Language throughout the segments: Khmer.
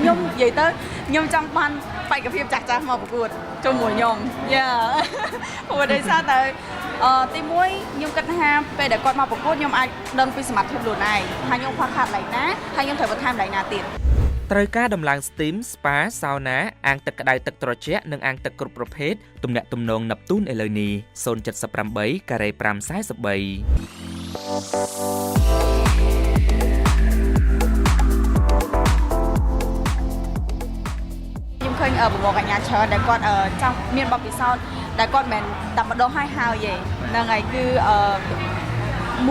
nhung vậy tới nhung trong ban phải cái phim chặt chẽ mà một cuộc cho mùa nhung yeah hồi đấy sao tới tìm muối nhung cất ham về để con mà một cuộc nhung ai đơn phi smart thêm luôn này hai nhung khoa khát lại ná hai nhung thời vật tham lại nà tiền ត្រូវការដំឡើង steam spa sauna អាងទឹកក្តៅទឹកត្រជាក់និងអាងទឹកគ្រប់ប្រភេទទំនាក់ទំនង Neptune ឥឡូវនេះ078 ការ៉េ 543 ខ្ញុំឃើញប្រមូលកញ្ញាច្រើនដែលគាត់ចង់មានបទពិសោធន៍ដែលគាត់មិនតែម្ដងហើយទេហ្នឹងហើយគឺ1 2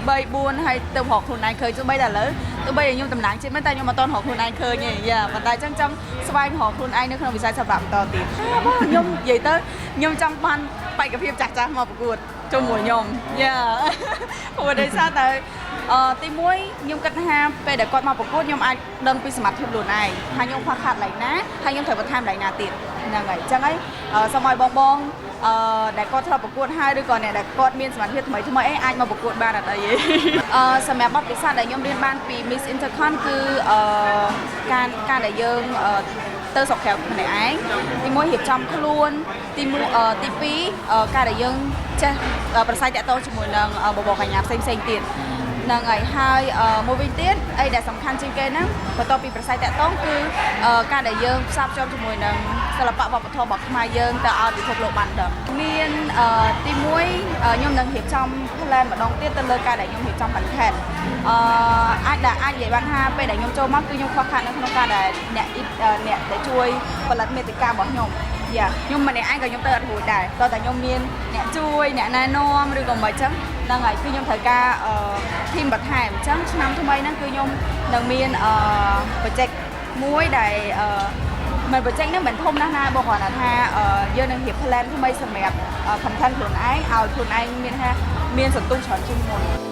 3 4ហើយទៅរកខ្លួនឯងឃើញទៅបីតែឥឡូវទៅបីខ្ញុំតំណាងជាតិមិនតែខ្ញុំអត់តន់រកខ្លួនឯងឃើញទេយ៉ាប៉ុន្តែចឹងចង់ស្វែងរកខ្លួនឯងនៅក្នុងវិស័យសិល្បៈបន្តទៀតខ្ញុំនិយាយទៅខ្ញុំចង់បានបេក្ខភាពចាស់ៗមកប្រកួតជាមួយខ្ញុំយ៉ាព្រោះដោយសារតែទី1ខ្ញុំគិតថាពេលដែលគាត់មកប្រកួតខ្ញុំអាចដឹងពីសមត្ថភាពខ្លួនឯងហើយខ្ញុំខ្វះខាតឡើងណាហើយខ្ញុំត្រូវបន្ថែមឡើងណាទៀតហ្នឹងហើយអញ្ចឹងហើយសូមឲ្យបងដែលគាត់ធ្លាប់ប្រកួតហើយឬក៏អ្នកដែលគាត់មានសមត្ថភាពថ្មីអីអាចមកប្រកួតបានអត់អីទេសម្រាប់បទពិសោធន៍ដែលខ្ញុំរៀនបានពី Miss Intercon គឺការដែលយើងទៅស្រុកក្រៅម្នាក់ឯងទី1រៀបចំខ្លួនទី2ការដែលយើងចេះប្រស័យតាក់ទងជាមួយនឹងបបរកញ្ញាផ្សេងទៀតហ្នឹងហើយមួយវិញទៀតអីដែលសំខាន់ជាងគេហ្នឹងបន្ទាប់ពីប្រស័យតាក់ទងគឺការដែលយើងផ្សារភ្ជាប់ជាមួយនឹងសិល្បៈវប្បធម៌របស់ខ្មែរយើងទៅឲ្យពិភពលោកបានដឹងមានទី1ខ្ញុំនឹងរៀបចំ plan ម្ដងទៀតទៅលើការដែលខ្ញុំរៀបចំ content អាចនិយាយបានថាពេលដែលខ្ញុំចូលមកគឺខ្ញុំខ្វះខាតនៅក្នុងការដែលអ្នកដែលជួយផលិតមាតិការបស់ខ្ញុំខ្ញុំម្នាក់ឯងក៏ខ្ញុំទៅអត់រួចដែរតោះតែខ្ញុំមានអ្នកជួយអ្នកណែនាំឬក៏មិនអញ្ចឹងហ្នឹងហើយគឺខ្ញុំត្រូវការធីមបន្ថែមអញ្ចឹងឆ្នាំថ្មីហ្នឹងគឺខ្ញុំនឹងមានproject មួយដែលមិន project ហ្នឹងមិនធំណាស់ណាបងគាត់ថាយើងនឹងរៀប plan ថ្មីសម្រាប់ content ខ្លួនឯងឲ្យខ្លួនឯងមានថាមានសន្ទុះច្រើនជាងមុន